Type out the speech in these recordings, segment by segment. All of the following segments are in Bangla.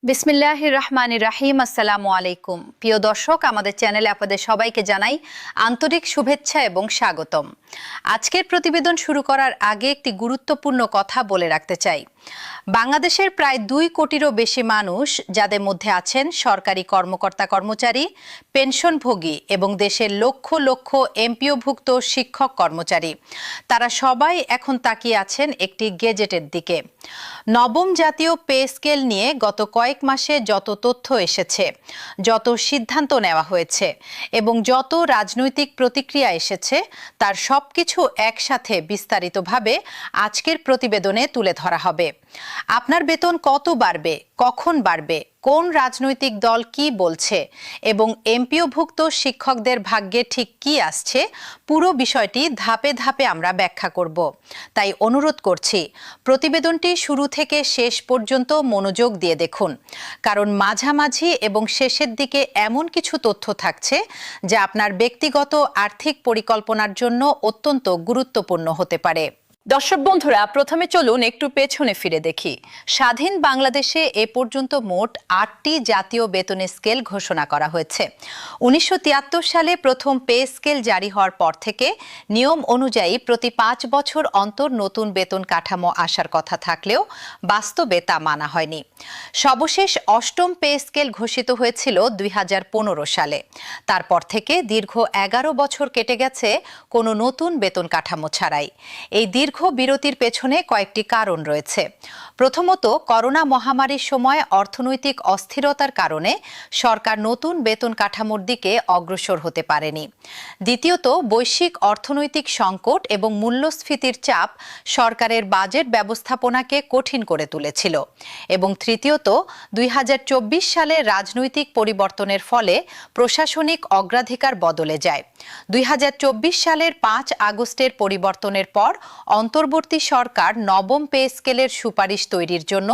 বিসমিল্লাহির রহমানির রাহিম। আসসালামু আলাইকুম। প্রিয় দর্শক, আমাদের চ্যানেলে আপনাদের সবাইকে জানাই আন্তরিক শুভেচ্ছা এবং স্বাগতম। আজকের প্রতিবেদন শুরু করার আগে একটি গুরুত্বপূর্ণ কথা বলে রাখতে চাই। বাংলাদেশের প্রায় 2 কোটিরও বেশি মানুষ, যাদের মধ্যে আছেন সরকারি কর্মকর্তা কর্মচারী, পেনশনভোগী এবং দেশের লক্ষ লক্ষ এমপিওভুক্ত শিক্ষক কর্মচারী, তারা সবাই এখন তাকিয়ে আছেন একটি গেজেটের দিকে। নবম জাতীয় পে স্কেল নিয়ে গত কয়েক মাসে যত তথ্য এসেছে, যত সিদ্ধান্ত নেওয়া হয়েছে এবং যত রাজনৈতিক প্রতিক্রিয়া এসেছে, তার সবকিছু একসাথে বিস্তারিতভাবে আজকের প্রতিবেদনে তুলে ধরা হবে। আপনার বেতন কত বাড়বে, কখন বাড়বে, কোন রাজনৈতিক দল কি বলছে এবং এমপিওভুক্ত শিক্ষকদের ভাগ্যে ঠিক কি আসছে, পুরো বিষয়টি ধাপে ধাপে আমরা ব্যাখ্যা করব। তাই অনুরোধ করছি, প্রতিবেদনটি শুরু থেকে শেষ পর্যন্ত মনোযোগ দিয়ে দেখুন, কারণ মাঝামাঝি এবং শেষের দিকে এমন কিছু তথ্য থাকছে যা আপনার ব্যক্তিগত আর্থিক পরিকল্পনার জন্য অত্যন্ত গুরুত্বপূর্ণ হতে পারে। দর্শক বন্ধুরা, প্রথমে চলুন একটু পেছনে ফিরে দেখি। স্বাধীন বাংলাদেশে এ পর্যন্ত মোট 8টি জাতীয় বেতনের স্কেল ঘোষণা করা হয়েছে। 1973 সালে প্রথম পে স্কেল জারি হওয়ার পর থেকে নিয়ম অনুযায়ী প্রতি 5 বছর অন্তর নতুন বেতন কাঠামো আসার কথা থাকলেও বাস্তবে তা মানা হয়নি। সর্বশেষ 8ম পে স্কেল ঘোষিত হয়েছিল 2015 সালে। তারপর থেকে দীর্ঘ 11 বছর কেটে গেছে কোনো নতুন বেতন কাঠামো ছাড়াই। এই দীর্ঘ বিরতির পেছনে কয়েকটি কারণ রয়েছে। প্রথমত, করোনা মহামারীর সময় অর্থনৈতিক অস্থিরতার কারণে সরকার নতুন বেতন কাঠামোর দিকে অগ্রসর হতে পারেনি। দ্বিতীয়ত, বৈশ্বিক অর্থনৈতিক সংকট এবং মূল্যস্ফীতির চাপ সরকারের বাজেট ব্যবস্থাপনাকে কঠিন করে তুলেছিল। এবং তৃতীয়ত, 2024 সালে রাজনৈতিক পরিবর্তনের ফলে প্রশাসনিক অগ্রাধিকার বদলে যায়। 2024 সালের 5 আগস্টের পরিবর্তনের পর অন্তর্বর্তী সরকার নবম পে স্কেলের সুপারিশ তৈরির জন্য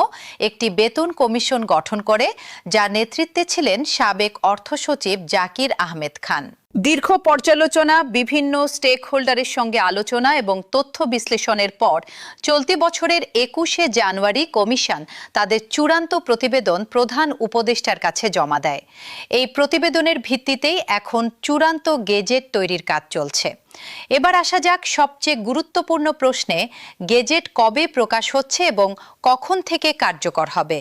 একটি বেতন কমিশন গঠন করে, যার নেতৃত্বে ছিলেন সাবেক অর্থ সচিব জাকির আহমেদ খান। দীর্ঘ পর্যালোচনা, বিভিন্ন স্টেক হোল্ডারের সঙ্গে আলোচনা এবং তথ্য বিশ্লেষণের পর চলতি বছরের 21শে জানুয়ারি কমিশন তাদের চূড়ান্ত প্রতিবেদন প্রধান উপদেষ্টার কাছে জমা দেয়। এই প্রতিবেদনের ভিত্তিতেই এখন চূড়ান্ত গেজেট তৈরির কাজ চলছে। এবার আসা যাক সবচেয়ে গুরুত্বপূর্ণ প্রশ্নে, গেজেট কবে প্রকাশ হচ্ছে এবং কখন থেকে কার্যকর হবে?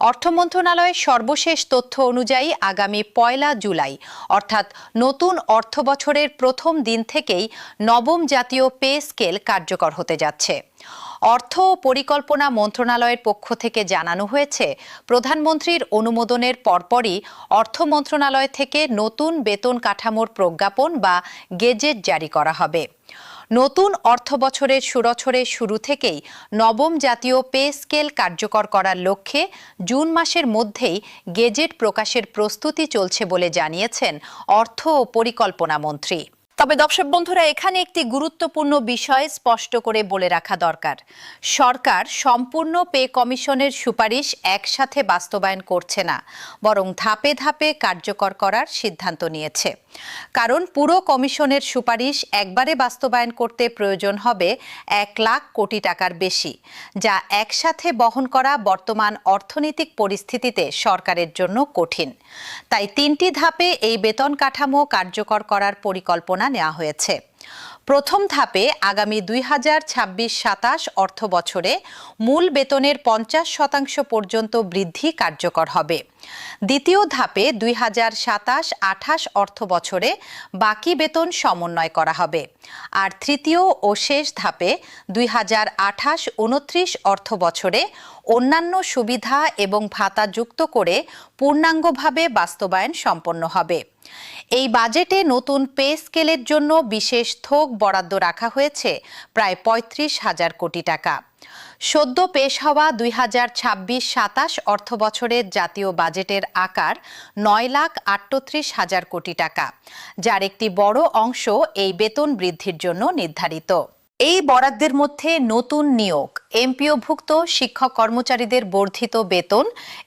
অর্থ মন্ত্রণালয়ের সর্বশেষ তথ্য অনুযায়ী আগামী 1 জুলাই অর্থাৎ নতুন অর্থ বছরের প্রথম দিন থেকেই নবম জাতীয় পে স্কেল কার্যকর হতে যাচ্ছে। অর্থ ও পরিকল্পনা মন্ত্রণালয়ের পক্ষ থেকে জানানো হয়েছে, প্রধানমন্ত্রীর অনুমোদনের পরপরই অর্থ মন্ত্রণালয় থেকে নতুন বেতন কাঠামোর প্রজ্ঞাপন বা গেজেট জারি করা হবে। নতুন অর্থ বছরের শুরু থেকেই নবম জাতীয় পে স্কেল কার্যকর করার লক্ষ্যে জুন মাসের মধ্যেই গেজেট প্রকাশের প্রস্তুতি চলছে বলে জানিয়েছেন অর্থ ও পরিকল্পনা মন্ত্রী। তবে দর্শক বন্ধুরা, এখানে একটি গুরুত্বপূর্ণ বিষয় স্পষ্ট করে বলে রাখা দরকার। সরকার সম্পূর্ণ পে কমিশনের সুপারিশ একসাথে বাস্তবায়ন করছে না, বরং ধাপে ধাপে কার্যকর করার সিদ্ধান্ত নিয়েছে। কারণ পুরো কমিশনের সুপারিশ একবারে বাস্তবায়ন করতে প্রয়োজন হবে 1 লাখ কোটি টাকার বেশি, যা একসাথে বহন করা বর্তমান অর্থনৈতিক পরিস্থিতিতে সরকারের জন্য কঠিন। তাই 3টি ধাপে এই বেতন কাঠামো কার্যকর করার পরিকল্পনা নেওয়া হয়েছে। প্রথম ধাপে আগামী 2026-27 অর্থ বছরে মূল বেতনের 50% পর্যন্ত বৃদ্ধি কার্যকর হবে। দ্বিতীয় ধাপে 2027-28 অর্থ বছরে বাকি বেতন সমন্বয় করা হবে। আর তৃতীয় ও শেষ ধাপে 2028-29 অর্থ বছরে অন্যান্য সুবিধা এবং ভাতা যুক্ত করে পূর্ণাঙ্গভাবে বাস্তবায়ন সম্পন্ন হবে। এই বাজেটে নতুন পে স্কেলের জন্য বিশেষ থোক বরাদ্দ রাখা হয়েছে প্রায় 35,000 কোটি টাকা। সদ্য পেশ হওয়া 2026-27 অর্থ বছরের জাতীয় বাজেটের আকার 9,38,000 কোটি টাকা, যার একটি বড় অংশ এই বেতন বৃদ্ধির জন্য নির্ধারিত। এই বরাদ্দের মধ্যে নতুন নিয়োগ, এমপিওভুক্ত শিক্ষক কর্মচারীদের বর্ধিত বেতন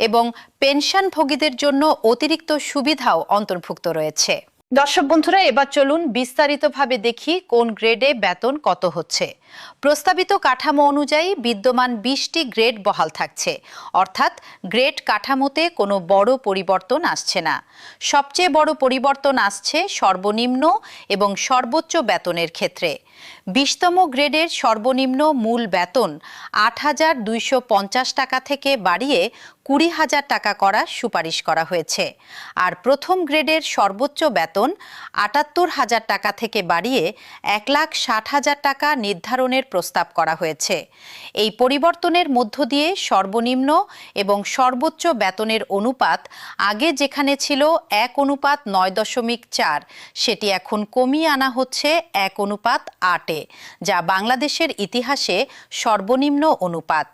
এবং পেনশনভোগীদের জন্য অতিরিক্ত সুবিধাও অন্তর্ভুক্ত রয়েছে। দর্শক বন্ধুরা, এবার চলুন বিস্তারিতভাবে দেখি কোন গ্রেডে বেতন কত হচ্ছে। প্রস্তাবিত কাঠামো অনুযায়ী বিদ্যমান 20টি গ্রেড বহাল থাকছে, অর্থাৎ গ্রেড কাঠামোতে কোনো বড় পরিবর্তন আসছে না। সবচেয়ে বড় পরিবর্তন আসছে সর্বনিম্ন এবং সর্বোচ্চ বেতনের ক্ষেত্রে। 20তম গ্রেডের সর্বনিম্ন মূল বেতন 8,250 টাকা থেকে বাড়িয়ে 20,000 টাকা করার সুপারিশ করা হয়েছে। আর প্রথম গ্রেডের সর্বোচ্চ বেতন 78,000 টাকা থেকে বাড়িয়ে 1,60,000 টাকা নির্ধারণের প্রস্তাব করা হয়েছে। এই পরিবর্তনের মধ্য দিয়ে সর্বনিম্ন এবং সর্বোচ্চ বেতনের অনুপাত আগে যেখানে ছিল 1:9.4, সেটি এখন কমিয়ে আনা হচ্ছে 1:8-এ, যা বাংলাদেশের ইতিহাসে সর্বনিম্ন অনুপাত।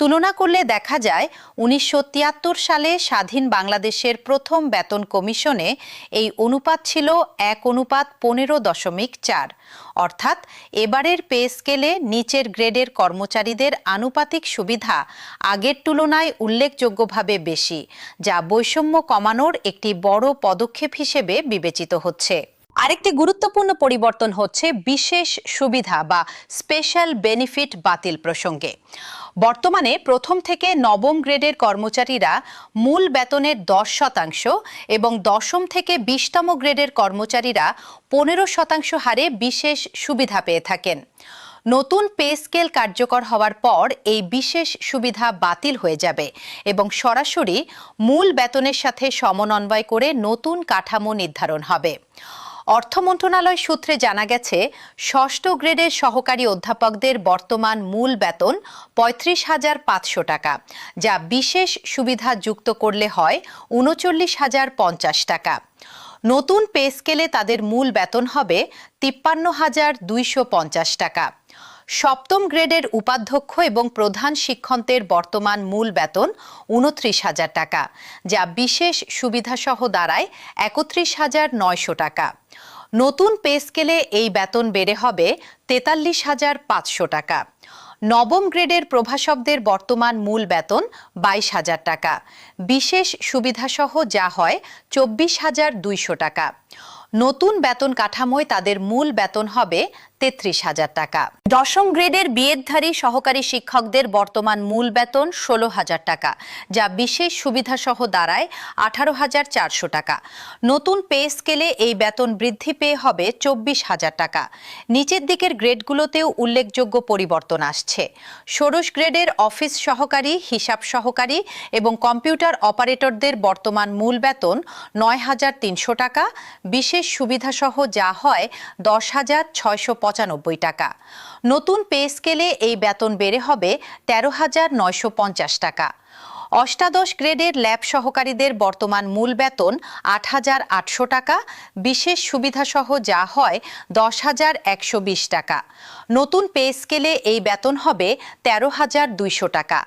তুলনা করলে দেখা যায় 1973 সালে স্বাধীন বাংলাদেশের প্রথম বেতন কমিশনে এই অনুপাত ছিল 1:15.4। অর্থাৎ এবারের পে স্কেলে নিচের গ্রেডের কর্মচারীদের আনুপাতিক সুবিধা আগের তুলনায় উল্লেখযোগ্যভাবে বেশি, যা বৈষম্য কমানোর একটি বড় পদক্ষেপ হিসেবে বিবেচিত হচ্ছে। আরেকটি গুরুত্বপূর্ণ পরিবর্তন হচ্ছে বিশেষ সুবিধা বা স্পেশাল বেনিফিট বাতিল প্রসঙ্গে। বর্তমানে প্রথম থেকে নবম গ্রেডের কর্মচারীরা মূল বেতনের 10% এবং দশম থেকে 20তম গ্রেডের কর্মচারীরা 15% হারে বিশেষ সুবিধা পেয়ে থাকেন। নতুন পে স্কেল কার্যকর হওয়ার পর এই বিশেষ সুবিধা বাতিল হয়ে যাবে এবং সরাসরি মূল বেতনের সাথে সমন্বয় করে নতুন কাঠামো নির্ধারণ হবে। অর্থ মন্ত্রণালয় সূত্রে জানা গেছে, ষষ্ঠ গ্রেডের সহকারী অধ্যাপকদের বর্তমান মূল বেতন 35,500 টাকা, যা বিশেষ সুবিধা যুক্ত করলে হয় 39,050 টাকা। নতুন পে স্কেলে তাদের মূল বেতন হবে 53,250 টাকা। সপ্তম গ্রেডের উপাধ্যক্ষ এবং প্রধান শিক্ষকদের বর্তমান মূল বেতন 29,000 টাকা, যা বিশেষ সুবিধাসহ দাঁড়ায় 31,900 টাকা। নতুন পে স্কেলে এই বেতন বেড়ে হবে 43,500 টাকা। নবম গ্রেডের প্রভাষকদের বর্তমান মূল বেতন 22,000 টাকা, বিশেষ সুবিধাসহ যা হয় 24,200 টাকা। নতুন বেতন কাঠামোয় তাদের মূল বেতন হবে 33,000 টাকা। দশম গ্রেডের বিএডধারী সহকারী শিক্ষকদের বর্তমান মূল বেতন 16,000 টাকা, যা বিশেষ সুবিধাসহ দাঁড়ায় 18,400 টাকা। নতুন পে স্কেলে এই বেতন বৃদ্ধি পেয়ে হবে 24,000 টাকা। নিচের দিকের গ্রেডগুলোতেও উল্লেখযোগ্য পরিবর্তন আসছে। ষোড়শ গ্রেডের অফিস সহকারী, হিসাব সহকারী এবং কম্পিউটার অপারেটরদের বর্তমান মূল বেতন 9,300 টাকা, বিশেষ সুবিধাসহ যা হয় 10,695 টাকা। নতুন পে স্কেলে এই বেতন বেড়ে হবে 13,950 টাকা। অষ্টাদশ গ্রেডের ল্যাব সহকারীদের বর্তমান মূল বেতন 8,800 টাকা, বিশেষ সুবিধাসহ যা হয় 10,120 টাকা। নতুন পে স্কেলে এই বেতন হবে 13,200 টাকা।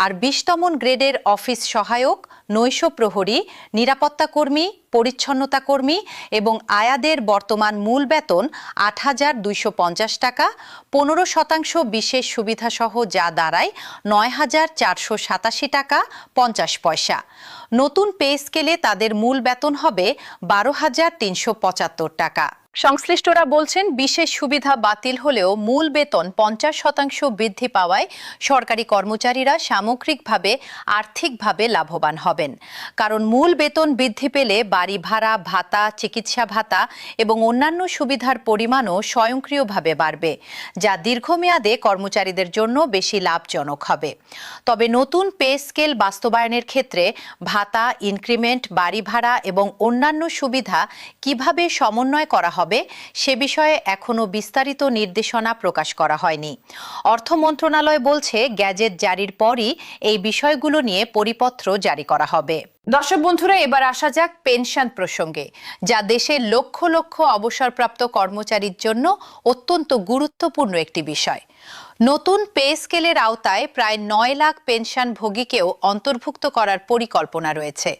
আর 20তম গ্রেডের অফিস সহায়ক, নৈশ প্রহরী, নিরাপত্তা কর্মী, পরিচ্ছন্নতা কর্মী এবং আয়াদের বর্তমান মূল বেতন 8,250 টাকা, 15% বিশেষ সুবিধাসহ যা দাঁড়ায় 9,487 টাকা 50 পয়সা। নতুন পে স্কেলে তাদের মূল বেতন হবে 12,375 টাকা। সংশ্লিষ্টরা বলছেন, বিশেষ সুবিধা বাতিল হলেও মূল বেতন 50% বৃদ্ধি পাওয়ায় সরকারি কর্মচারীরা সামগ্রিকভাবে আর্থিকভাবে লাভবান হবেন। কারণ মূল বেতন বৃদ্ধি পেলে বাড়ি ভাড়া, ভাতা, চিকিৎসা ভাতা এবং অন্যান্য সুবিধার পরিমাণও স্বয়ংক্রিয়ভাবে বাড়বে, যা দীর্ঘমেয়াদে কর্মচারীদের জন্য বেশি লাভজনক হবে। তবে নতুন পে স্কেল বাস্তবায়নের ক্ষেত্রে ভাতা, ইনক্রিমেন্ট, বাড়ি ভাড়া এবং অন্যান্য সুবিধা কিভাবে সমন্বয় করা হবে সে বিষয়ে এখনো বিস্তারিত নির্দেশনা প্রকাশ করা হয়নি। অর্থ মন্ত্রণালয় বলছে, গ্যাজেট জারির পরই এই বিষয়গুলো নিয়ে পরিপত্র জারি করা হবে। দর্শক বন্ধুরা, এবার আসা যাক পেনশন প্রসঙ্গে, যা দেশের লক্ষ লক্ষ অবসরপ্রাপ্ত কর্মচারীর জন্য অত্যন্ত গুরুত্বপূর্ণ একটি বিষয়। নতুন পে স্কেলের আওতায় প্রায় 9 লাখ পেনশনভোগীকেও অন্তর্ভুক্ত করার পরিকল্পনা রয়েছে।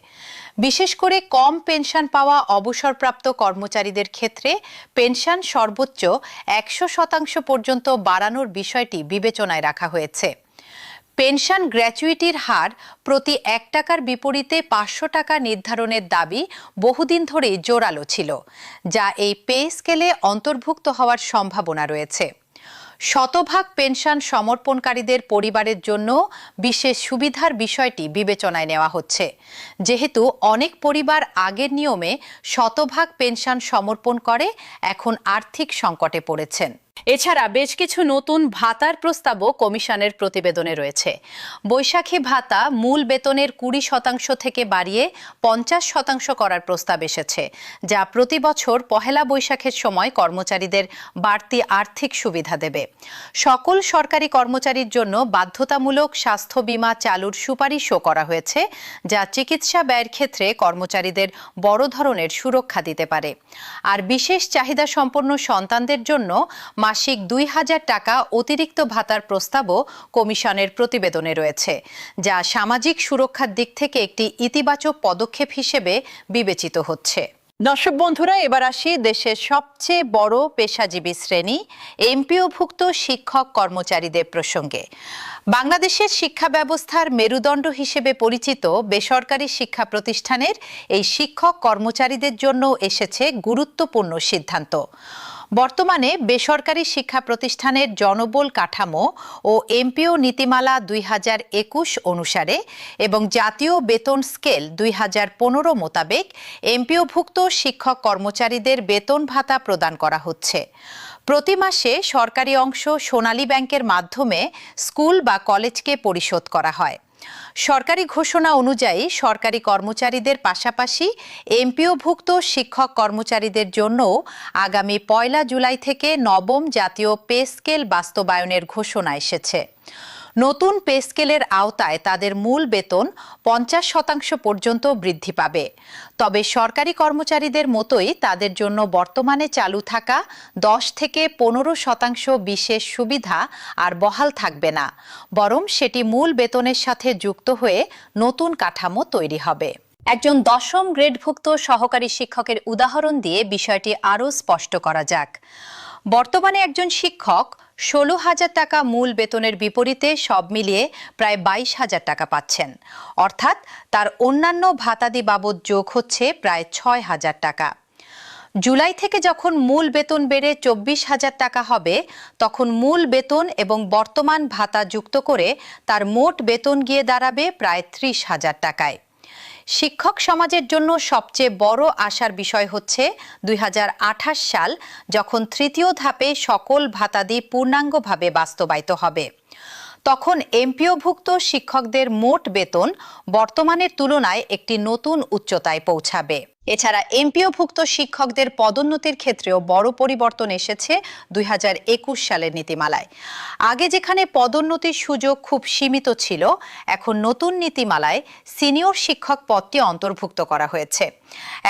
বিশেষ করে কম পেনশন পাওয়া অবসরপ্রাপ্ত কর্মচারীদের ক্ষেত্রে পেনশন সর্বোচ্চ 100% পর্যন্ত বাড়ানোর বিষয়টি বিবেচনায় রাখা হয়েছে। পেনশন গ্র্যাচুইটির হার প্রতি 1 টাকার বিপরীতে 500 টাকা নির্ধারণের দাবি বহুদিন ধরেই জোরালো ছিল, যা এই পে স্কেলে অন্তর্ভুক্ত হওয়ার সম্ভাবনা রয়েছে। শতভাগ পেনশন সমর্পণকারীদের পরিবারের জন্য বিশেষ সুবিধার বিষয়টি বিবেচনায় নেওয়া হচ্ছে, যেহেতু অনেক পরিবার আগের নিয়মে শতভাগ পেনশন সমর্পণ করে এখন আর্থিক সংকটে পড়েছেন। এছাড়া বেশ কিছু নতুন ভাতার প্রস্তাবও কমিশনের প্রতিবেদনে রয়েছে। বৈশাখী ভাতা মূল বেতনের 20% থেকে বাড়িয়ে 50% করার প্রস্তাব এসেছে, যা প্রতি বছর পহেলা বৈশাখের সময় কর্মচারীদের বাড়তি আর্থিক সুবিধা দেবে। সকল সরকারি কর্মচারীর জন্য বাধ্যতামূলক স্বাস্থ্য বীমা চালুর সুপারিশও করা হয়েছে, যা চিকিৎসা ব্যয়ের ক্ষেত্রে কর্মচারীদের বড় ধরনের সুরক্ষা দিতে পারে। আর বিশেষ চাহিদা সম্পন্ন সন্তানদের জন্য মাসিক 2000 টাকা অতিরিক্ত ভাতার প্রস্তাবও কমিশনের প্রতিবেদনে রয়েছে, যা সামাজিক সুরক্ষার দিক থেকে একটি ইতিবাচক পদক্ষেপ হিসেবে বিবেচিত হচ্ছে। দর্শক বন্ধুরা, এবার আসি দেশের সবচেয়ে বড় পেশাজীবী শ্রেণী এমপিওভুক্ত শিক্ষক কর্মচারীদের প্রসঙ্গে। বাংলাদেশের শিক্ষা ব্যবস্থার মেরুদণ্ড হিসেবে পরিচিত বেসরকারি শিক্ষা প্রতিষ্ঠানের এই শিক্ষক কর্মচারীদের জন্য এসেছে গুরুত্বপূর্ণ সিদ্ধান্ত। বর্তমানে বেসরকারি শিক্ষা প্রতিষ্ঠানের জনবল কাঠামো ও এমপিও নীতিমালা 2021 অনুসারে এবং জাতীয় বেতন স্কেল 2015 মোতাবেক এমপিওভুক্ত শিক্ষক কর্মচারীদের বেতন ভাতা প্রদান করা হচ্ছে। প্রতি মাসে সরকারি অংশ সোনালী ব্যাংকের মাধ্যমে স্কুল বা কলেজকে পরিশোধ করা হয়। সরকারি ঘোষণা অনুযায়ী সরকারি কর্মচারীদের পাশাপাশি এমপিওভুক্ত শিক্ষক কর্মচারীদের জন্য আগামী 1 জুলাই থেকে 9ম জাতীয় পে স্কেল বাস্তবায়নের ঘোষণা এসেছে। নতুন পে স্কেলের আওতায় তাদের মূল বেতন 50% পর্যন্ত বৃদ্ধি পাবে। তবে সরকারি কর্মচারীদের মতোই তাদের জন্য বর্তমানে চালু থাকা 10 থেকে 15% বিশেষ সুবিধা আর বহাল থাকবে না, বরং সেটি মূল বেতনের সাথে যুক্ত হয়ে নতুন কাঠামো তৈরি হবে। একজন 10ম গ্রেডভুক্ত সহকারী শিক্ষকের উদাহরণ দিয়ে বিষয়টি আরও স্পষ্ট করা যাক। বর্তমানে একজন শিক্ষক 16,000 টাকা মূল বেতনের বিপরীতে সব মিলিয়ে প্রায় 22,000 টাকা পাচ্ছেন, অর্থাৎ তার অন্যান্য ভাতাদি বাবদ যোগ হচ্ছে প্রায় 6,000 টাকা। জুলাই থেকে যখন মূল বেতন বেড়ে 24,000 টাকা হবে, তখন মূল বেতন এবং বর্তমান ভাতা যুক্ত করে তার মোট বেতন গিয়ে দাঁড়াবে প্রায় 30,000 টাকায়। শিক্ষক সমাজের জন্য সবচেয়ে বড় আশার বিষয় হচ্ছে 2028 সাল, যখন তৃতীয় ধাপে সকল ভাতাদি পূর্ণাঙ্গভাবে বাস্তবায়িত হবে। তখন এমপিওভুক্ত শিক্ষকদের মোট বেতন বর্তমানের তুলনায় একটি নতুন উচ্চতায় পৌঁছাবে। এছাড়া এমপিওভুক্ত শিক্ষকদের পদোন্নতির ক্ষেত্রেও বড় পরিবর্তন এসেছে 2021 সালের নীতিমালায়। আগে যেখানে পদোন্নতির সুযোগ খুব সীমিত ছিল, এখন নতুন নীতিমালায় সিনিয়র শিক্ষক পদটি অন্তর্ভুক্ত করা হয়েছে।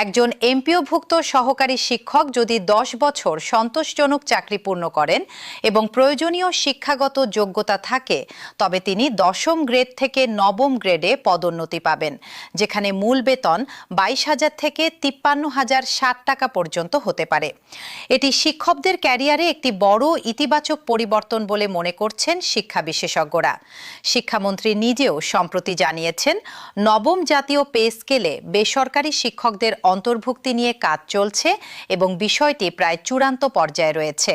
একজন এমপিওভুক্ত সহকারী শিক্ষক যদি 10 বছর সন্তোষজনক চাকরি পূর্ণ করেন এবং প্রয়োজনীয় শিক্ষাগত যোগ্যতা থাকে, তবে তিনি 10ম গ্রেড থেকে 9ম গ্রেডে পদোন্নতি পাবেন, যেখানে মূল বেতন 22,000 থেকে 53,060 টাকা পর্যন্ত হতে পারে। এটি শিক্ষকদের ক্যারিয়ারে একটি বড় ইতিবাচক পরিবর্তন বলে মনে করছেন শিক্ষা বিশেষজ্ঞরা। শিক্ষামন্ত্রী নিজেও সম্প্রতি জানিয়েছেন, 9ম জাতীয় পে স্কেলে বেসরকারি শিক্ষকদের অন্তর্ভুক্তি নিয়ে কাজ চলছে এবং বিষয়টি প্রায় চূড়ান্ত পর্যায়ে রয়েছে।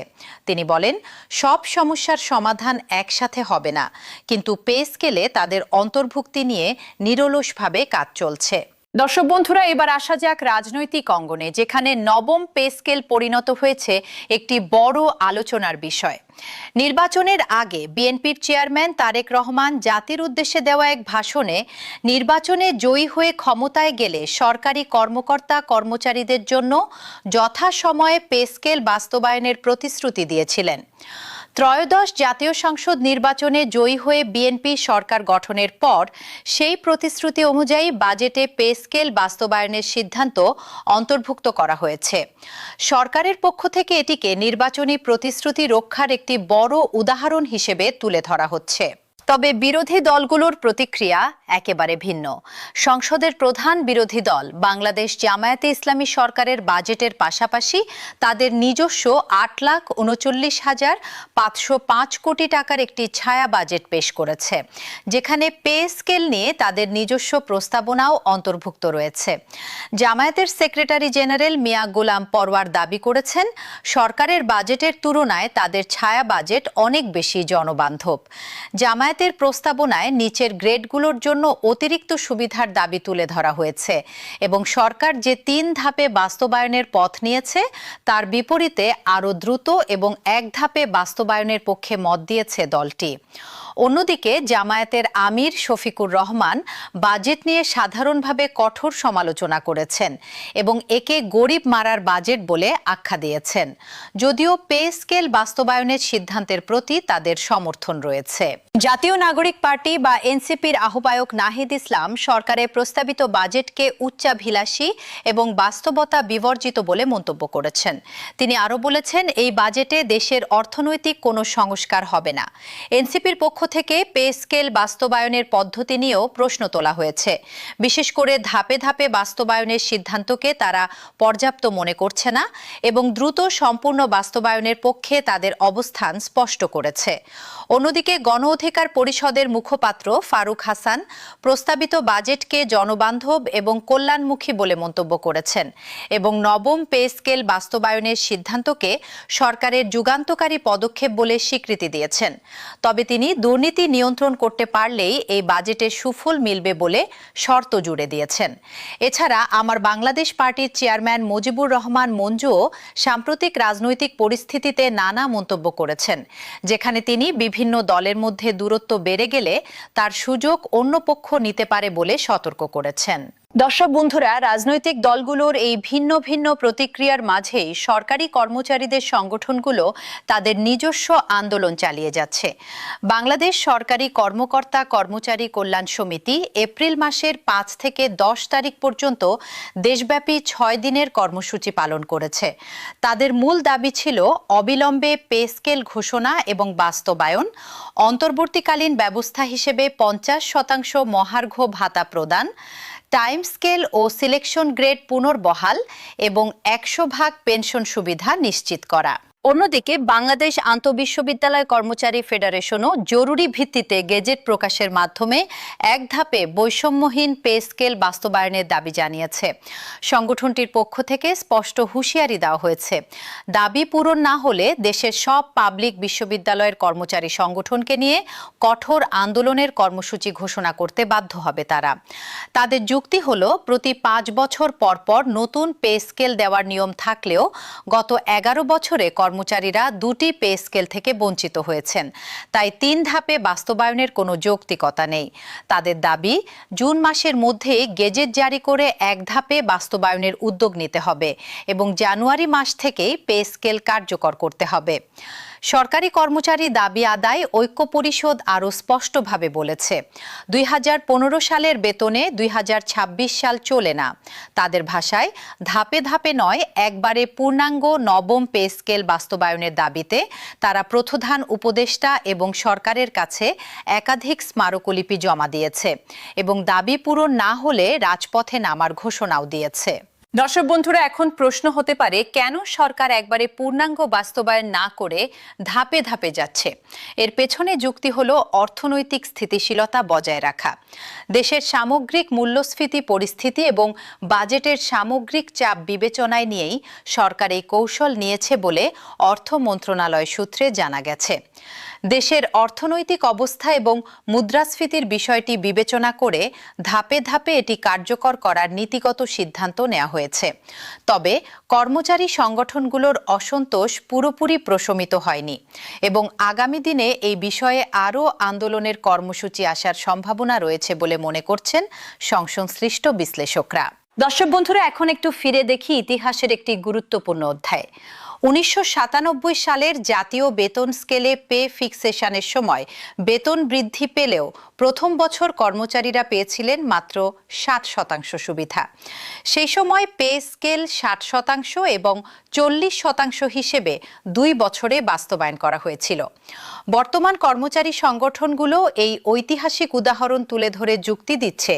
তিনি বলেন, সব সমস্যার সমাধান একসাথে হবে না, কিন্তু পে স্কেলে তাদের অন্তর্ভুক্তি নিয়ে নিরলসভাবে কাজ চলছে। দর্শক বন্ধুরা, এবার আসা যাক রাজনৈতিক অঙ্গনে, যেখানে 9ম পে স্কেল পরিণত হয়েছে একটি বড় আলোচনার বিষয়। নির্বাচনের আগে বিএনপির চেয়ারম্যান তারেক রহমান জাতির উদ্দেশ্যে দেওয়া এক ভাষণে নির্বাচনে জয়ী হয়ে ক্ষমতায় গেলে সরকারি কর্মকর্তা কর্মচারীদের জন্য যথাসময়ে পে স্কেল বাস্তবায়নের প্রতিশ্রুতি দিয়েছিলেন। ত্রয়োদশ জাতীয় সংসদ নির্বাচনে জয়ী হয়ে বিএনপি সরকার গঠনের পর সেই প্রতিশ্রুতি অনুযায়ী বাজেটে পে স্কেল বাস্তবায়নের সিদ্ধান্ত অন্তর্ভুক্ত করা হয়েছে। সরকারের পক্ষ থেকে এটিকে নির্বাচনী প্রতিশ্রুতি রক্ষার একটি বড় উদাহরণ হিসেবে তুলে ধরা হচ্ছে। তবে বিরোধী দলগুলোর প্রতিক্রিয়া একেবারে ভিন্ন। সংসদের প্রধান বিরোধী দল বাংলাদেশ জামায়াতে ইসলামী সরকারের বাজেটের পাশাপাশি তাদের নিজস্ব 8,39,505 কোটি টাকার একটি ছায়া বাজেট পেশ করেছে, যেখানে পে স্কেল নিয়ে তাদের নিজস্ব প্রস্তাবনাও অন্তর্ভুক্ত রয়েছে। জামায়াতের সেক্রেটারি জেনারেল মিয়া গোলাম পরওয়ার দাবি করেছেন, সরকারের বাজেটের তুলনায় তাদের ছায়া বাজেট অনেক বেশি জনবান্ধব। জামায়াতের প্রস্তাবনায় নিচের গ্রেডগুলোর জন্য অতিরিক্ত সুবিধার দাবি তুলে ধরা হয়েছে এবং সরকার যে 3 ধাপে বাস্তবায়নের পথ নিয়েছে তার বিপরীতে আরও দ্রুত এবং এক ধাপে বাস্তবায়নের পক্ষে মত দিয়েছে দলটি। অন্যদিকে জামায়াতের আমির শফিকুর রহমান বাজেট নিয়ে সাধারণভাবে কঠোর সমালোচনা করেছেন এবং একে গরিব মারার বাজেট বলে আখ্যা দিয়েছেন, যদিও পে স্কেল বাস্তবায়নের সিদ্ধান্তের প্রতি তাদের সমর্থন রয়েছে। জাতীয় নাগরিক পার্টি বা এনসিপির আহ্বায়ক নাহিদ ইসলাম সরকারের প্রস্তাবিত বাজেটকে উচ্চাভিলাষী এবং বাস্তবতা বিবর্জিত বলে মন্তব্য করেছেন। তিনি আরও বলেছেন, এই বাজেটে দেশের অর্থনৈতিক কোনো সংস্কার হবে না। এনসিপির পক্ষ থেকে পে স্কেল বাস্তবায়নের পদ্ধতি নিয়েও প্রশ্ন তোলা হয়েছে। বিশেষ করে ধাপে ধাপে বাস্তবায়নের সিদ্ধান্তকে তারা পর্যাপ্ত মনে করছে না এবং দ্রুত সম্পূর্ণ বাস্তবায়নের পক্ষে তাদের অবস্থান স্পষ্ট করেছে। অন্যদিকে গণ অধিকার পরিষদের মুখপাত্র ফারুক হাসান প্রস্তাবিত বাজেটকে জনবান্ধব এবং কল্যাণমুখী বলে মন্তব্য করেছেন এবং নবম পে স্কেল বাস্তবায়নের সিদ্ধান্তকে সরকারের যুগান্তকারী পদক্ষেপ বলে স্বীকৃতি দিয়েছেন। তবে তিনি দুর্নীতি নিয়ন্ত্রণ করতে পারলেই এই বাজেটের সুফল মিলবে বলে শর্ত জুড়ে দিয়েছেন। এছাড়া আমার বাংলাদেশ পার্টির চেয়ারম্যান মুজিবুর রহমান মঞ্জুও সাম্প্রতিক রাজনৈতিক পরিস্থিতিতে নানা মন্তব্য করেছেন, যেখানে তিনি বিভিন্ন দলের মধ্যে দূরত্ব বেড়ে গেলে তার সুযোগ অন্য পক্ষ নিতে পারে বলে সতর্ক করেছেন। দর্শক বন্ধুরা, রাজনৈতিক দলগুলোর এই ভিন্ন ভিন্ন প্রতিক্রিয়ার মাঝেই সরকারি কর্মচারীদের সংগঠনগুলো তাদের নিজস্ব আন্দোলন চালিয়ে যাচ্ছে। বাংলাদেশ সরকারি কর্মকর্তা কর্মচারী কল্যাণ সমিতি এপ্রিল মাসের 5 থেকে 10 তারিখ পর্যন্ত দেশব্যাপী 6 দিনের কর্মসূচি পালন করেছে। তাদের মূল দাবি ছিল অবিলম্বে পে স্কেল ঘোষণা এবং বাস্তবায়ন, অন্তর্বর্তীকালীন ব্যবস্থা হিসেবে 50% মহার্ঘ ভাতা প্রদান, টাইম স্কেল ও সিলেকশন গ্রেড পুনর্বহাল এবং 100% পেনশন সুবিধা নিশ্চিত করা। অন্যদিকে বাংলাদেশ আন্তঃবিশ্ববিদ্যালয় কর্মচারী ফেডারেশনও জরুরি ভিত্তিতে গেজেট প্রকাশের মাধ্যমে এক ধাপে বৈষম্যহীন পে স্কেল বাস্তবায়নের দাবি জানিয়েছে। সংগঠনটির পক্ষ থেকে স্পষ্ট হুঁশিয়ারি দেওয়া হয়েছে, দাবি পূরণ না হলে দেশের সব পাবলিক বিশ্ববিদ্যালয়ের কর্মচারী সংগঠনকে নিয়ে কঠোর আন্দোলনের কর্মসূচি ঘোষণা করতে বাধ্য হবে তারা। তাদের যুক্তি হল, প্রতি 5 বছর পর পর নতুন পে স্কেল দেওয়ার নিয়ম থাকলেও গত 11 বছরে কর্মচারীরা 2টি পে স্কেল থেকে বঞ্চিত হয়েছেন, তাই 3 ধাপে বাস্তবায়নের কোনো যৌক্তিকতা নেই। তাদের দাবি, জুন মাসের মধ্যে গেজেট জারি করে এক ধাপে বাস্তবায়নের উদ্যোগ নিতে হবে এবং জানুয়ারি মাস থেকেই পে স্কেল কার্যকর করতে হবে। সরকারি কর্মচারী দাবি আদায় ঐক্য পরিষদ আরও স্পষ্টভাবে বলেছে, 2015 সালের বেতনে 2026 সাল চলে না। তাদের ভাষায়, ধাপে ধাপে নয়, একবারে পূর্ণাঙ্গ নবম পে স্কেল বাস্তবায়নের দাবিতে তারা প্রধান উপদেষ্টা এবং সরকারের কাছে একাধিক স্মারকলিপি জমা দিয়েছে এবং দাবি পূরণ না হলে রাজপথে নামার ঘোষণাও দিয়েছে। দর্শক বন্ধুরা, এখন প্রশ্ন হতে পারে, কেন সরকার একবারে পূর্ণাঙ্গ বাস্তবায়ন না করে ধাপে ধাপে যাচ্ছে? এর পেছনে যুক্তি হলো অর্থনৈতিক স্থিতিশীলতা বজায় রাখা। দেশের সামগ্রিক মূল্যস্ফীতি পরিস্থিতি এবং বাজেটের সামগ্রিক চাপ বিবেচনায় নিয়েই সরকার এই কৌশল নিয়েছে বলে অর্থ মন্ত্রণালয় সূত্রে জানা গেছে। দেশের অর্থনৈতিক অবস্থা এবং মুদ্রাস্ফীতির বিষয়টি বিবেচনা করে ধাপে ধাপে এটি কার্যকর করার নীতিগত সিদ্ধান্ত নেওয়া হয়েছে। তবে কর্মচারী সংগঠনগুলোর অসন্তোষ পুরোপুরি প্রশমিত হয়নি এবং আগামী দিনে এই বিষয়ে আরও আন্দোলনের কর্মসূচি আসার সম্ভাবনা রয়েছে বলে মনে করছেন সংশ্লিষ্ট বিশ্লেষকরা। দর্শক বন্ধুরা, এখন একটু ফিরে দেখি ইতিহাসের একটি গুরুত্বপূর্ণ অধ্যায়। 1997 সালের জাতীয় বেতন স্কেলে পে ফিক্সেশনের সময় বেতন বৃদ্ধি পেলেও প্রথম বছর কর্মচারীরা পেয়েছিলেন মাত্র 60% সুবিধা। সেই সময় পে স্কেল 60% এবং 40% হিসেবে 2 বছরে বাস্তবায়ন করা হয়েছিল। বর্তমান কর্মচারী সংগঠনগুলো এই ঐতিহাসিক উদাহরণ তুলে ধরে যুক্তি দিচ্ছে,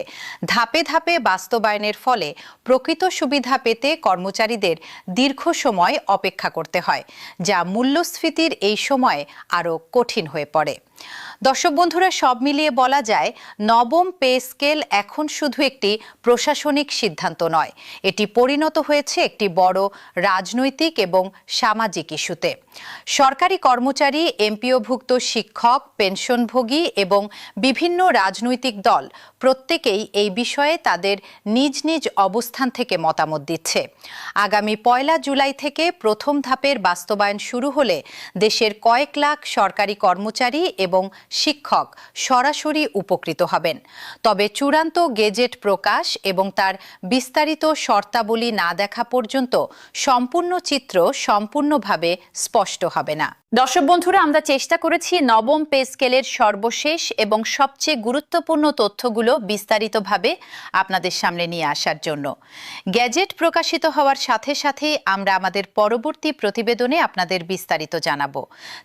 ধাপে ধাপে বাস্তবায়নের ফলে প্রকৃত সুবিধা পেতে কর্মচারীদের দীর্ঘ সময় অপেক্ষা করতে হয়, যা মূল্যস্ফীতির এই সময়ে আরও কঠিন হয়ে পড়ে। দর্শক বন্ধুরা, সব মিলিয়ে বলা যায় নবম পে স্কেল এখন শুধু একটি প্রশাসনিক সিদ্ধান্ত নয়, এটি পরিণত হয়েছে একটি বড় রাজনৈতিক এবং সামাজিক ইস্যুতে। সরকারি কর্মচারী, এমপিওভুক্ত শিক্ষক, পেনশনভোগী এবং বিভিন্ন রাজনৈতিক দল প্রত্যেকেই এই বিষয়ে তাদের নিজ নিজ অবস্থান থেকে মতামত দিচ্ছে। আগামী 1 জুলাই থেকে প্রথম ধাপের বাস্তবায়ন শুরু হলে দেশের কয়েক লাখ সরকারি কর্মচারী এবং শিক্ষক সরাসরি উপকৃত হবেন। তবে চূড়ান্ত গেজেট প্রকাশ এবং তার বিস্তারিত শর্তাবলী না দেখা পর্যন্ত সম্পূর্ণ চিত্র সম্পূর্ণভাবে স্পষ্ট হবে না। দর্শক বন্ধুরা, আমরা চেষ্টা করেছি নবম পে স্কেলের সর্বশেষ এবং সবচেয়ে গুরুত্বপূর্ণ তথ্যগুলো বিস্তারিতভাবে আপনাদের সামনে নিয়ে আসার জন্য। গেজেট প্রকাশিত হওয়ার সাথে সাথে আমরা আমাদের পরবর্তী প্রতিবেদনে আপনাদের বিস্তারিত জানাবো।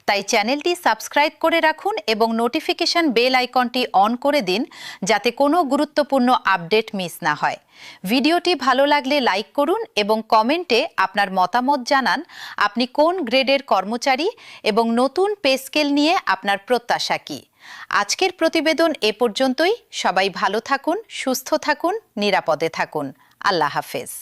তাই চ্যানেলটি সাবস্ক্রাইব করে রাখুন এবং নোটিফিকেশন বেল আইকনটি অন করে দিন, যাতে কোনো গুরুত্বপূর্ণ আপডেট মিস না হয়। ভিডিওটি ভালো লাগলে লাইক করুন এবং কমেন্টে আপনার মতামত জানান। আপনি কোন গ্রেডের কর্মচারী এবং নতুন পে স্কেল নিয়ে আপনার প্রত্যাশা কি? আজকের প্রতিবেদন এ পর্যন্তই। সবাই ভালো থাকুন, সুস্থ থাকুন, নিরাপদে থাকুন। আল্লাহ হাফেজ।